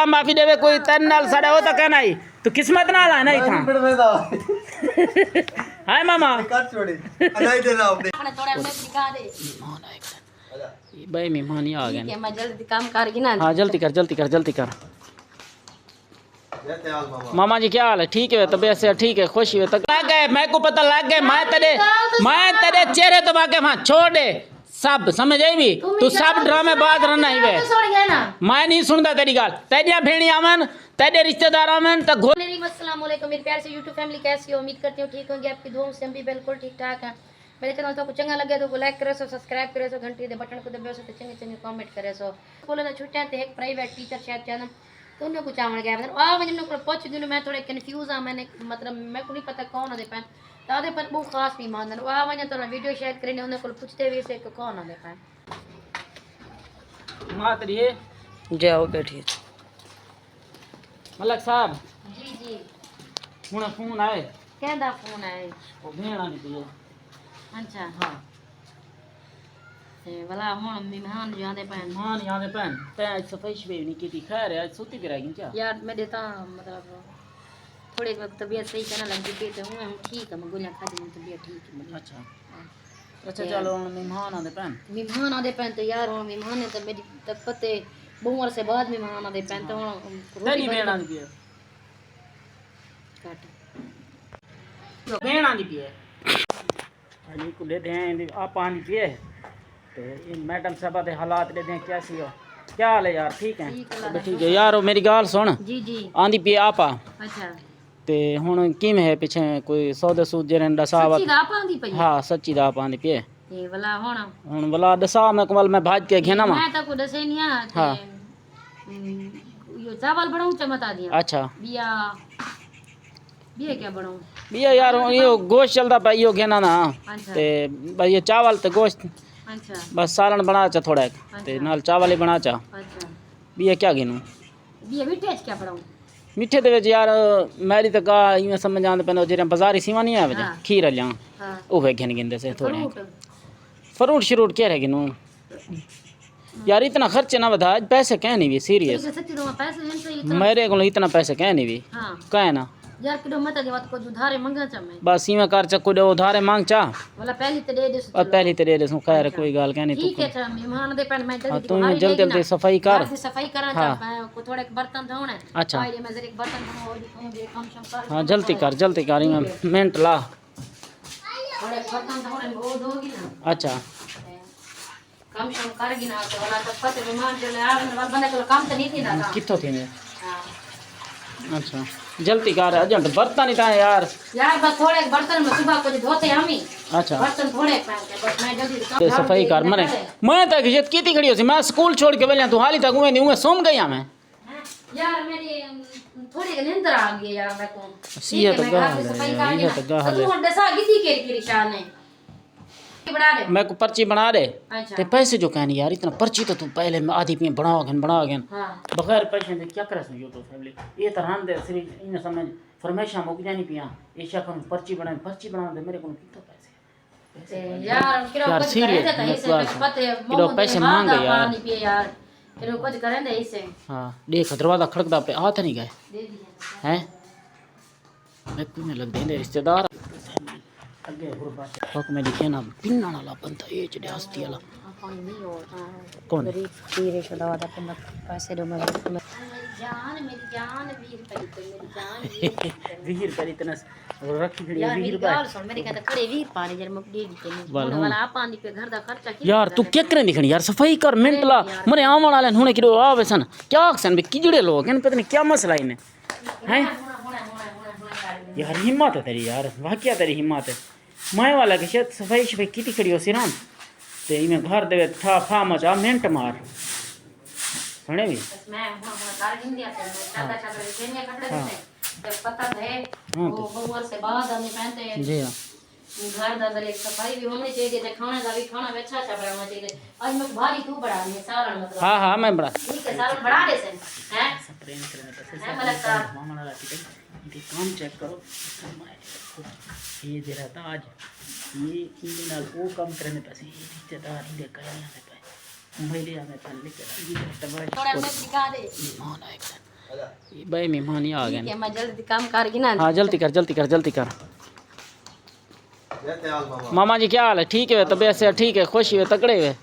माफी देवे कोई तन नाल साडा ओ तो कहना ही तो किस्मत नाल है नहीं था हाय मामा कट छोड़ी अलाई दे रहा हूं अपने थोड़ा मैं दिखा दे ये भाई मेहमान ही आ गए ठीक है मैं जल्दी काम करगी ना हाँ जल्दी कर मामा जी क्या हाल है ठीक है तबीयत से ठीक है खुशी है तक लग गए मैं को पता लग गए मैं तेरे चेहरे तो बाके वहां छोड़ दे सब समझ आई भी तू सब ड्रामे बात रहना ही वे मैं नहीं सुनता तेरी गाल तेरिया भेड़ी आवन तेरे रिश्तेदार आवन तो अस्सलाम वालेकुम मेरे प्यार से YouTube फैमिली कैसी हो उम्मीद करती हूँ ठीक होंगे आपकी दुआओं से हम भी बिल्कुल ठीक ठाक हैं मेरे चैनल तो चंगा लगे तो लाइक करे सो सब्सक्राइब करे सो घंटी दे बटन को दबाओ सो चंगे चंगे कमेंट करे सो बोले तो छुट्टियां थे एक प्राइवेट टीचर शायद चैनल तो उन्हें कुछ आवड़ गया मतलब आ वजन को पूछ दिन मैं थोड़े कंफ्यूज हां मैंने मतलब मैं को नहीं पता कौन आदे पैन तादे पर बहुत खास मेहमान है आ वजन तो वीडियो शेयर करने उन्हें को पूछते हुए से कौन आदे पैन मातरी है जाओ बैठिए मलक साहब जी हुन फोन आए कहदा फोन आए ओ भेड़ा नहीं पियो अच्छा हां ते वाला हुन मेहमान जो आंदे पैन मान याद है पैन सफाई शफाई नहीं की थी खैर है आज सोती भी रहेगी क्या यार मैं देता मतलब थोड़े वक्त तबीयत सही करने लग गई तो हूं ठीक है मैं गोलियां खा दी तबीयत ठीक है मेरी अच्छा चलो मेहमान आंदे पैन मेहमान आदे पैन तो यार हुन मेहमान है तो मेरी तब पते बहुत से बाद मेहमान आदे पैन तो हुन तेरी भेड़ा नहीं पियो काट भेड़ा नहीं पिए अली को दे दें आप पानी पिए तो इन मैडम साहब के हालात दे दें कैसी हो क्या हाल है यार ठीक है ठीक है यार मेरी गाल सुन जी जी आंदी पिए आपा अच्छा ते हुन किम है पीछे कोई सौदे सूद जरे दसा सच्ची दा पांदी पई हाँ सच्ची दा पानी पिए ये वाला हुन वाला दसा मैं कमल मैं भाज के घेना मैं तो को दसे नहीं आ हाँ यो चावल बनाऊं चमता दिया अच्छा बिया बिया क्या बनाऊं बिया यार यो गोश्त चलता पाई यो घेना ना अच्छा ते भाई ये चावल ते गोश्त अच्छा बस सालन बना चा थोड़ा ते नाल चावल ही बना चा अच्छा बिया क्या घेनू बिया मिठे क्या बनाऊं मिठे दे विच यार मैरी तो गा इवें समझ आंदे पैंदे जेरे बाजारी सीवा नहीं आवे हाँ। खीर अलियां हां ओहे घेन गिंदे से थोड़े फ्रूट फ्रूट श्रूट क्या रह गिनू यार इतना खर्चे ना बता पैसे कह नहीं भी सीरियस सच्ची तो पैसे हैं सही मेरे को इतना पैसे कह नहीं भी हां कहे ना यार किलो मत दे बात को उधारे मांगा चा मैं बस इवें कर चक्को दे उधारे मांग चा वाला पहली तो दे दे और पहली तेरे दे खैर कोई गाल कह नहीं ठीक है अच्छा मेहमान दे पैन मैं जल्दी तू जल्दी जल्दी सफाई कर सफाई करा चाहता है को थोड़े बर्तन धोना है अच्छा आइए मैं जरा एक बर्तन धो और दिखाऊं ये काम शम कर हाँ जल्दी कर इवें मिनट ला थोड़े बर्तन धोने वो धोगी ना अच्छा काम शम करगी ना तो वाला तो पते मेहमान जो आ वाला बंदे को काम तो नहीं थी ना कित्थों थी हां अच्छा जल्दी कर अर्जेंट बर्तन ही था यार बस थोड़े बर्तन में सुबह को धोते हम ही अच्छा बर्तन थोड़े बस मैं जल्दी ते सफाई कर मने मैं तक इज्जत की खड़ी होसी मैं स्कूल छोड़ के बेलिया तू हाली तक मैं सोम गया मैं यार मेरी थोड़ी नींद आ गई यार मेरे को सीए तो गाल ये तो गाल तू दसा गिदी के शान है बना दे मैं को पर्ची बना दे अच्छा ते पैसे जो कहनी यार इतना पर्ची तो तू पहले में आधी पे बना गन हां बगैर पैसे दे क्या कर सो यूट्यूब फैमिली ये तरह दे सिर्फ इन समझ फरमाइशा मुक जानी पिया ऐसा करूं पर्ची बना दे मेरे को कितना पैसे यार किरो कुछ करे देता इसे पते किरो पैसे मांगे यार पानी पिए यार किरो कुछ करे दे इसे हां देख दरवाजा खड़कदा पे हाथ नहीं गए दे दिया हैं मैं कोई लग दे रिश्तेदार अगे हुक में लिखे ना पिन्ना वाला बंदा ये जड़े हस्ती वाला पानी नहीं होता कौन तीरे शदा वाला पैसे दो मैं मेरी जान 20 रुपए की मेरी जान 20 रुपए इतना रखी खड़ी यार 20 मेरी रुपए गाल सुन मेरे कहता खड़े 20 पानी जर मुक दे दी वाला आप पानी पे घर दा खर्चा की यार तू क्या करे दिखणी यार सफाई कर मिंटला मरे आवन वाले हुने किरो आवे सन क्या सन भी किजड़े लोग इन पता नहीं क्या मसला इने हैं यार हिम्मत है तेरी यार वाकया तेरी हिम्मत है मैं वाला के शायद सफाई शफाई की खड़ी हो सिरान ते इमे घर देवे था फा मचा मिनट मार सुने भी मैं कार हिंदी आते हैं चादर चादर केनिया कपड़े देते जब पता है वो बहुवर से बाद हमें पहनते हैं जी हां घर दा अंदर एक सफाई भी होनी चाहिए ते खाने का भी खाना भी अच्छा अच्छा बनाना चाहिए आज मैं भारी तू बड़ा नहीं सारण मतलब हां मैं बड़ा ठीक है सारण बड़ा दे से हैं प्रेम करने पैसे है मतलब मामा वाला ठीक है इनके काम चेक करो ये दे रहा था आज ये इन नाल वो काम करने पैसे ये रिश्तेदार ही दे कर यहाँ पे पहले हमें पहले लेकर ये थोड़ा मैं दिखा दे मान आए भाई मेहमान ही आ ठीक गए है मैं जल्दी काम कर की ना हाँ जल्दी कर जल्दी कर जल्दी कर मामा जी क्या हाल है ठीक है तबीयत से ठीक है खुश हुए तकड़े हुए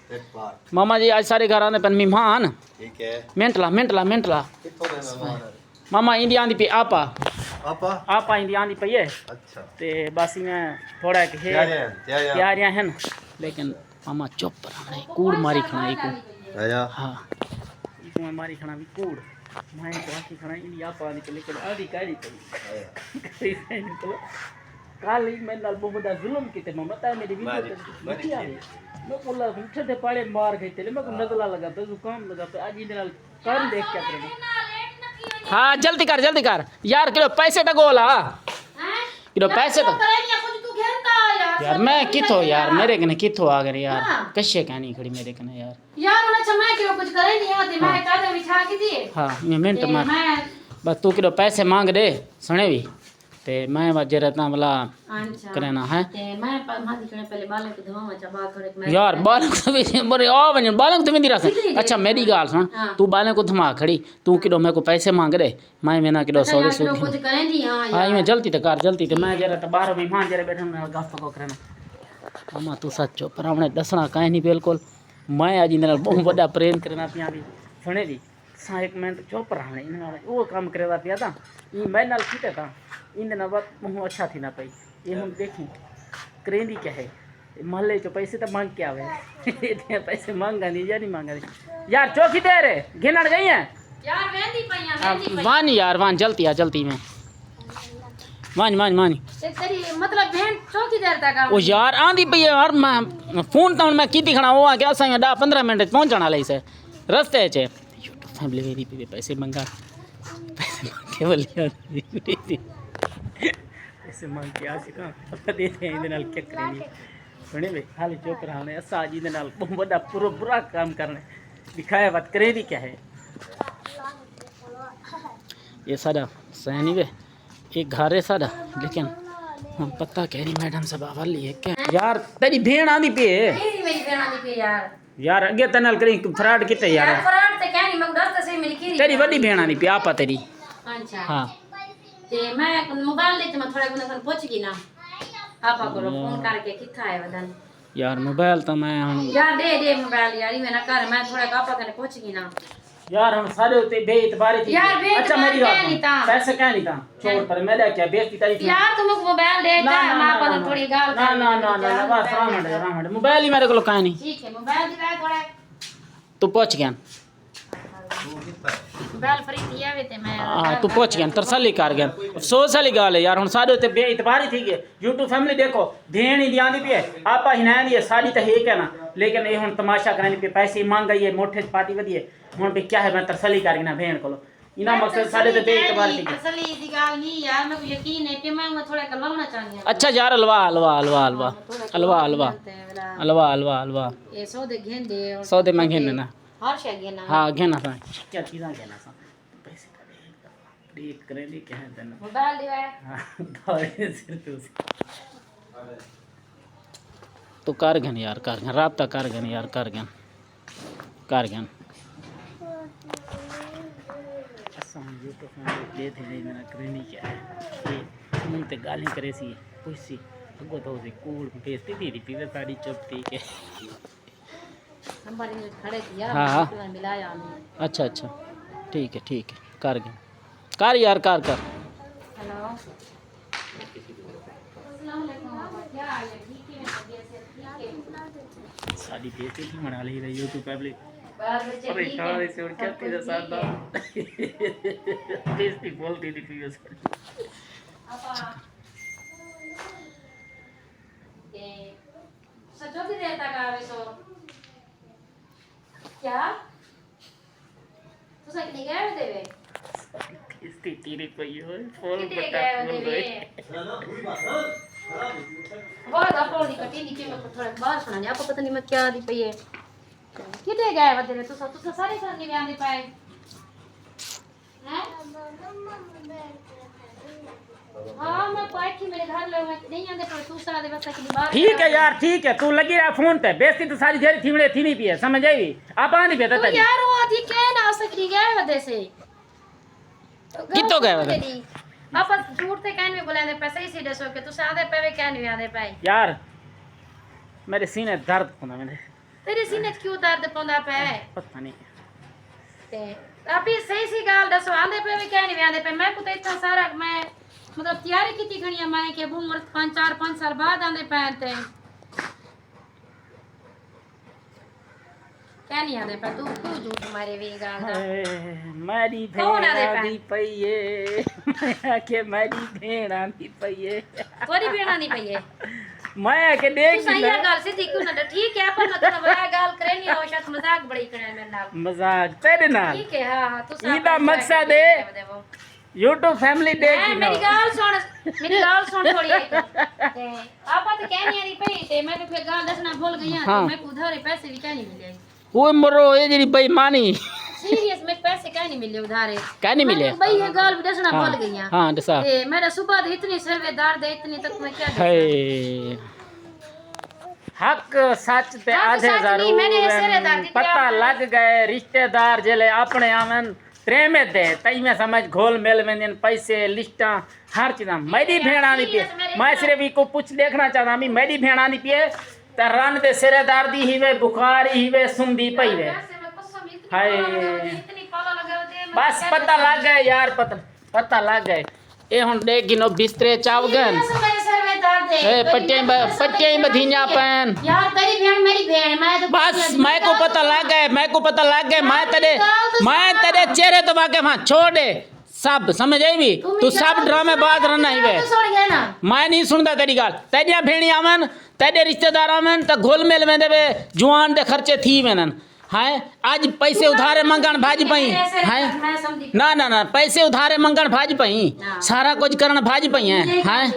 मामा जी आज सारे घर आने पर मेहमान ठीक है मिंटला मिंटला मिंटला कितों दे मेहमान मामा इंदी आंदी पे आपा आपा इंदी आंदी पई है अच्छा ते बस में थोड़ा एक है तैयारियां हैं लेकिन मामा चुप रहना कूड़ मारी खाना एक आया हाँ एक में मारी खाना भी कूड़ मैं तो आखी खाना इंदी आपा आंदी पे लेकिन आधी काड़ी पई कल ही मैं नाल बहुत बड़ा जुल्म कीते मैं बता मेरी वीडियो मैं बोला उठे थे पाड़े मार गए थे मैं को नजला लगा तो जुकाम लगा पे आज इंदे नाल कर देख क्या करे हाँ जल्दी कर यार किलो पैसे टगोला किलो पैसे तो यार मैं किथो यार मेरे कने किथो आ गए यार कशे कहनी खड़ी मेरे कने यार यार उन्हें मैं किलो कुछ करे नहीं आती मैं चादर बिछा के दी हाँ मिनट में बस तू किलो पैसे मांग दे सुने भी ते मैं वजह रहता भला करना है मैं मादी करने पहले बालों को धोवा चबा कर यार बालक तो भी बड़े आ बने बालक तो भी नहीं रख अच्छा मेरी गाल सुन तू बालक को थमा खड़ी तू किलो मेरे को पैसे मांग दे मैं मेना किलो सौदे सूद कुछ करे नहीं हां मैं जल्दी तो कर जल्दी तो मैं जरा तो बाहर मेहमान जरा बैठे मैं गप को करना मामा तू सच्चो पर हमने दसना काई नहीं बिल्कुल मैं आज इन बहुत बड़ा प्रेम करना पिया भी सुने दी सा एक मिनट चुप रहने इन वो काम करेदा पिया था ई मैं नाल कीते था इन ना बात मुँह अच्छा थी ना पई ये हम देखी करेंदी क्या है महल्ले चो पैसे तो मांग के आवे इतने पैसे मांगा नहीं या नहीं मांगा नहीं यार चौकी दे रे घेनड़ गई है यार वेंदी पईया वान यार वान जल्दी में मान तेरी मतलब बहन चौकी देर तक ओ यार आंदी पई यार मैं फोन तो मैं की दिखना वो क्या सा 10-15 मिनट पहुंचना लई से रस्ते च यूट्यूब फैमिली वेरी पे पैसे मंगा के बोलिया पैसे मांग के आ सका पता देते हैं इधर नाल क्या करेंगे सुने भाई खाली चुप रहने असा जी नाल बहुत बड़ा पूरा काम करने दिखाया बात करे दी क्या है ये सारा सहनी वे एक घर है सारा लेकिन हम पता कह रही मैडम से बाबा लिए क्या यार तेरी भेड़ आंदी पे मेरी बहन आनी पे यार अगे तनल करी फ्रॉड किते यार फराड ते कहनी मैं दस से मेरी की तेरी बड़ी भेड़ आंदी पे आपा तेरी अच्छा हां ते मैं मोबाइल ले मैं थोड़ा गुना पहुंच गई ना आपा को फोन करके किथा है वदन यार मोबाइल तो मैं यार दे मोबाइल यार मैं घर मैं थोड़ा आपा कने पहुंच गई ना यार हम सारे होते बेइतबारी थी यार अच्छा मेरी बात पैसे क्या नहीं था छोड़ पर मैं ले क्या बेइज्जती तारी थी यार तुम मोबाइल दे जा मैं आपा थोड़ी गाल ना बस रामड़ मोबाइल ही मेरे को कहां नहीं ठीक है मोबाइल दिखा थोड़ा तू पहुंच गया मोबाइल फ्री दिया वे ते मैं हां तू पहुंच गया तरसली कर गया अफसोस वाली गाल है यार हुन सारे होते बेइतबारी थी गए YouTube फैमिली देखो भेण ही दियां दी पे आपा हिना दी साड़ी तो है क्या ना लेकिन ये हुन तमाशा करने पे पैसे मांग गई है मोठे पार्टी वदिए हुन भी क्या है मैं तरसली कर गया भेण को इना मकसद सारे ते बेइतबारी थी असली दी गाल नहीं यार मैं यकीन है कि मैं थोड़ा कलवाना चाहनी हूं अच्छा यार हलवा ये सौदे घेंदे सौदे में घेने ना हर शय घेना हाँ घेना सा क्या चीज़ा घेना सा पैसे का देख करें दी क्या है तन मोबाइल दिया हाँ दौड़े सिर तू तो कर गन यार कर गन राब्ता कर गन यार कर गन असां यूट्यूब में दे थे मेरा करेनी क्या है ये मुंह ते गाली करे सी पुसी अगो तो से कूड़ बेइज्जती थी पीवे साड़ी चुप थी के नंबर में खड़े थे यार हाँ मिलाया हमें अच्छा ठीक है कर यार कर हेलो अस्सलाम वालेकुम क्या हाल है ठीक है साड़ी बेइज्जती थी मना ली रही यूट्यूब फैमिली बाहर बच्चे अरे शादी से उड़ जाती है साथ बेइज्जती बोलती थी पीवे साड़ी सचो की देर तक आवे सो क्या तू सक नहीं गए देवे स्थिति रे कोई हो फूल कितने बटा गए फूल देवे बहुत अपो दी कटी नीचे में थोड़ा बाहर सुना नहीं आपको पता नहीं मैं क्या दी पई है कितने गए वदे तू सारे घर नहीं आंदे पाए हैं हाँ मैं बैठी मेरे घर लोग नहीं आंदे पर तू सारा दिवस तक बाहर ठीक है यार ठीक है तू लगी रहा फोन पे बेइज्जती तो सारी देर थी नहीं पी है समझ आई आप आंदी पे तो यार वो थी के ना सकरी गए वदे से कितो गए वदे आप झूठ ते कहने में बोले पे सही सी दसो कि तू सादे पे कहने में आदे पे यार मेरे सीने दर्द होना मेरे तेरे सीने च क्यों दर्द पौंदा पे पता नहीं ते अभी सही सी गाल दसो आंदे पे भी कहने में आंदे पे मैं को तो इतना सारा मैं मतलब तैयारी की थी घणिया मैं के उम्र 5 साल बाद आंदे पे ते क्या नहीं आंदे पे तू क्यों झूठ मारे वी गाल दा मेरी कौन आदे भेण पे? आंदी पईए मैं के मेरी भेण आंदी पईए तोरी भेणा नहीं पई है मैं के तू देख सही है गाल सीधी क्यों ना ठीक है पर मतलब है गाल करे नहीं हो शायद मजाक बड़ी करे मेरे नाल मजाक तेरे नाल ठीक है हां तू साफ इदा मकसद है YouTube फैमिली देख मैं मेरी गाल सुन थोड़ी एक ते आपा तो कहनी नहीं पई ते मैं तो फिर गाल दसना भूल गई हां हाँ। मैं को उधारे पैसे भी कहनी मिले ओए मरो ये जेडी बेईमानी सीरियस में पैसे कहनी मिले उधारे क्या नहीं मिले भाई ये गाल भी दसना भूल गई हां हां दसा ते मेरा सुबह तो इतनी सर्वेदार दे इतनी तक मैं क्या है हक सच ते हक आधे सच नहीं, मैंने जरूर सेरेदार दी पता आपने। लग गए रिश्तेदार जेले अपने आवन प्रेम दे तई में समझ घोल मेल में पैसे लिस्टा हर चीज मेरी भेणा नहीं पिए मैं सिर्फ इको पूछ देखना चाहता मैं मेरी भेणा नहीं पिए त रन दे सेरेदार दी ही वे बुखार ही वे सुंदी पई वे हाय। इतनी पाला लगा दे बस पता लग गए यार पता लग गए ए हुन देख गिनो बिस्तरे चावगन ए पट्टे बधीना पैन यार तेरी भेड़ मेरी भेड़ मैं तो बस मैं को पता लग गए मैं तेरे चेहरे तो वाके वहां छोड़ दे सब समझ आई भी तू सब ड्रामे बाज रहना ही वे सुन गया ना मैं नहीं सुनता तेरी गाल तेरिया भेणी आवन तेरे रिश्तेदार आवन त घोल मेल में देवे जुआन दे खर्चे थी वेनन हाय आज पैसे उधारे मंगण भाज पई हाय मैं समझी ना पैसे उधारे मंगण भाज पई सारा कुछ करण भाज पई है हाय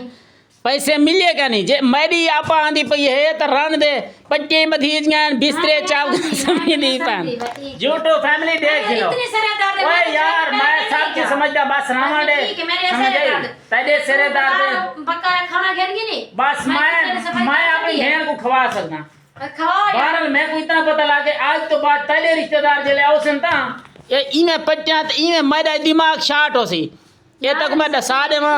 पैसे मिले क्या नहीं जे मेरी आपा आंदी पई है त रन दे पट्टे मधीज गन बिस्तरे चाव समझ नहीं पान यूट्यूब फैमिली देख लो इतनी सरेदार ओए यार मैं सब की समझदा बस रामा दे ठीक है मेरे सरेदार तेरे सेरेदार दे पक्का खाना घेरगी नहीं बस मैं अपनी भेड़ को खवा सकदा खाओ बहरहाल मैं को इतना पता लागे आज तो बात तेरे रिश्तेदार जेले आओसन ता ये इमे पट्टियां त इमे मेरा दिमाग शार्ट होसी ये तक मैं दसा देवा